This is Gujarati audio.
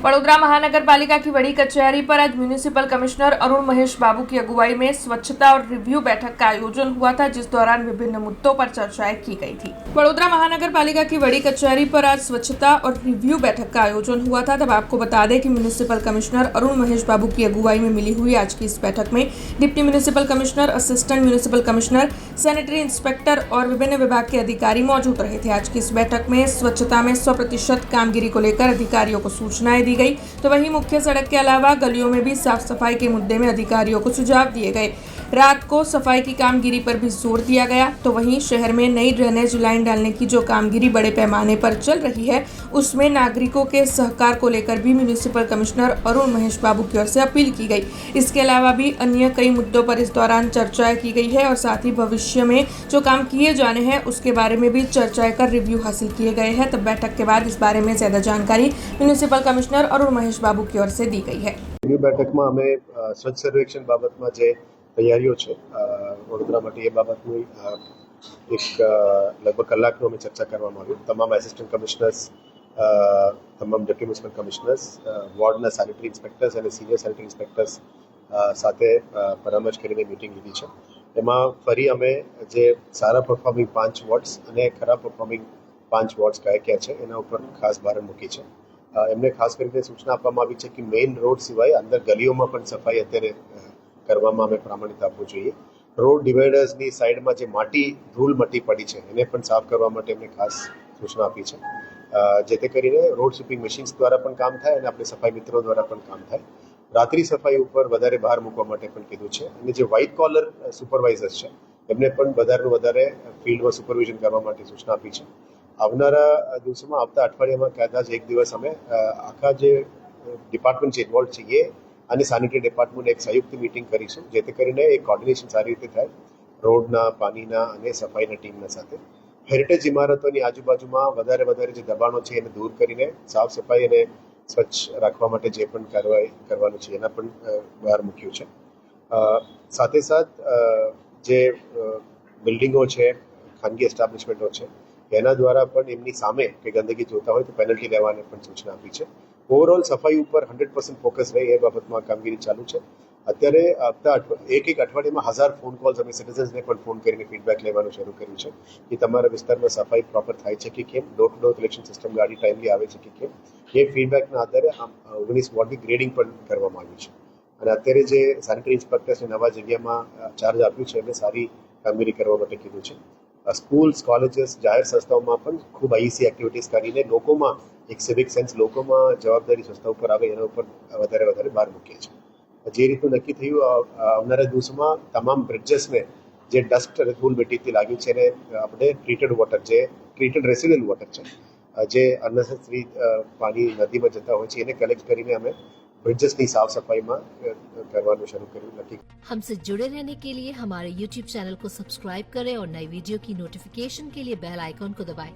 वडोदरा महानगरपालिका की बड़ी कचहरी पर आज म्यूनिसिपल कमिश्नर अरुण महेश बाबू की अगुवाई में स्वच्छता और रिव्यू बैठक का आयोजन हुआ था, जिस दौरान विभिन्न मुद्दों पर चर्चाएं की गई थी। वडोदरा महानगरपालिका की बड़ी कचहरी पर आज स्वच्छता और रिव्यू बैठक का आयोजन हुआ था। तब आपको बता दें कि म्यूनिसिपल कमिश्नर अरुण महेश बाबू की अगुवाई में मिली हुई आज की इस बैठक में deputy municipal commissioner, assistant municipal commissioner, sanitary inspector और विभिन्न विभाग के अधिकारी मौजूद रहे थे। आज की इस बैठक में स्वच्छता में 100% कामगिरी को लेकर अधिकारियों को सूचनाएं दी गई, तो वहीं मुख्य सड़क के अलावा गलियों में भी साफ सफाई के मुद्दे में अधिकारियों को सुझाव दिए गए। रात को सफाई की कामगिरी पर भी जोर दिया गया। तो वहीं शहर में नई ड्रेनेज लाइन डालने की जो कामगिरी बड़े पैमाने पर चल रही है, उसमें नागरिकों के सहकार को लेकर भी म्यूनिसिपल कमिश्नर अरुण महेश बाबू की ओर से अपील की गई। इसके अलावा भी अन्य कई मुद्दों पर इस दौरान चर्चाएं की गई है और साथ ही भविष्य में जो काम किए जाने हैं उसके बारे में भी चर्चाएं कर रिव्यू हासिल किए गए हैं। तब बैठक के बाद इस बारे में ज्यादा जानकारी म्यूनिसिपल कमिश्नर अरुण महेश बाबू की ओर से दी गई है। બેઠકમાં અમે સ્વચ્છ સર્વેક્ષણ બાબતમાં જે તૈયારીઓ છે વડોદરા માટે એ બાબતની એક લગભગ કલાકનો અમે ચર્ચા કરવામાં આવ્યું। તમામ એસિસ્ટન્ટ કમિશનર્સ, તમામ ડેપ્યુટી મ્યુનિસિપલ કમિશનર્સ, વોર્ડના સેનિટરી ઇન્સ્પેક્ટર્સ અને સિનિયર સેનિટરી ઇન્સ્પેક્ટર્સ સાથે પરામર્શ કરીને મિટિંગ લીધી છે। એમાં ફરી અમે જે સારા પરફોર્મિંગ 5 વોર્ડ્સ અને ખરાબ પરફોર્મિંગ 5 વોર્ડ્સ કયા છે એના ઉપર ખાસ ભાર મૂકી છે। એમને ખાસ કરીને સૂચના આપવામાં આવી છે કે મેઇન રોડ સિવાય અંદર ગલીઓમાં પણ સફાઈ અત્યારે કરવામાં અમે પ્રામાણિકતા આપવું જોઈએ। રોડ ડિવાઈડર્સની સાઈડમાં જે ધૂળ મટી પડી છે એને પણ સાફ કરવા માટે એમને ખાસ સૂચના આપી છે, જેથી કરીને રોડ સ્વીપિંગ મશીન્સ દ્વારા પણ કામ થાય અને આપણે સફાઈ મિત્રો દ્વારા પણ કામ થાય। રાત્રિ સફાઈ ઉપર વધારે ભાર મૂકવા માટે પણ કીધું છે અને જે વ્હાઇટ કોલર સુપરવાઇઝર્સ છે એમને પણ વધારે ફિલ્ડમાં સુપરવિઝન કરવા માટે સૂચના આપી છે। આવનારા દિવસોમાં આવતા અઠવાડિયામાં કદાચ એક દિવસ અમે આખા જે ડિપાર્ટમેન્ટ છે ઇન્વોલ્વ છે એ અને સેનિટરી ડિપાર્ટમેન્ટ એક સંયુક્ત મીટિંગ કરીશું, જેથી કરીને એક કોર્ડિનેશન સારી રીતે થાય રોડના, પાણીના અને સફાઈના ટીમના સાથે। હેરિટેજ ઇમારતોની આજુબાજુમાં વધારે જે દબાણો છે એને દૂર કરીને સાફ સફાઈ અને સ્વચ્છ રાખવા માટે જે પણ કાર્યવાહી કરવાનું છે એના પણ ભાર મૂક્યું છે। સાથે સાથ જે બિલ્ડિંગો છે, ખાનગી એસ્ટાબ્લિશમેન્ટો છે એના દ્વારા પણ એમની સામે કે ગંદકી જોતા હોય તો પેનલ્ટી લેવાની પણ સૂચના આપી છે। ઓવરઓલ સફાઈ ઉપર 100% ફોકસ રહે એ બાબતમાં કામગીરી ચાલુ છે। અત્યારે આવતા એક અઠવાડિયામાં 1000 ફોન કોલ્સ અમે સિટીઝન્સને પણ ફોન કરીને ફીડબેક લેવાનું શરૂ કર્યું છે કે તમારા વિસ્તારમાં સફાઈ પ્રોપર થાય છે કે કેમ, door to door collection system ગાડી ટાઈમલી આવે છે કે કેમ, એ ફીડબેકના આધારે 19 વોર્ડની ગ્રેડિંગ પણ કરવામાં આવ્યું છે। અને અત્યારે જે સેનિટરી ઇન્સ્પેક્ટર્સને નવા જગ્યામાં ચાર્જ આપ્યું છે એમને સારી કામગીરી કરવા માટે કીધું છે। સ્કૂલ્સ, કોલેજીસ, જાહેર સંસ્થાઓમાં પણ ખૂબ આઈસી એક્ટિવિટીઝ કરીને લોકોમાં એક સિવિક સેન્સ, લોકોમાં જવાબદારી સંસ્થા ઉપર આવે એના ઉપર વધારે ભાર મૂકીએ છીએ। જે રીતનું નક્કી થયું આવનારા દિવસોમાં તમામ બ્રિજેસને જે ડસ્ટ અને ધૂળ મિટ્ટીથી લાગ્યું છે એને આપણે ટ્રીટેડ વોટર, જે ટ્રીટેડ રેસિડ્યુઅલ વોટર છે, જે અનનેસેસરી પાણી નદીમાં જતા હોય છે એને કલેક્ટ કરીને અમે ब्रिजेस की साफ सफाई में करवाना शुरू करूँ। हमसे जुड़े रहने के लिए हमारे YouTube चैनल को सब्सक्राइब करें और नई वीडियो की नोटिफिकेशन के लिए बेल आइकॉन को दबाएं।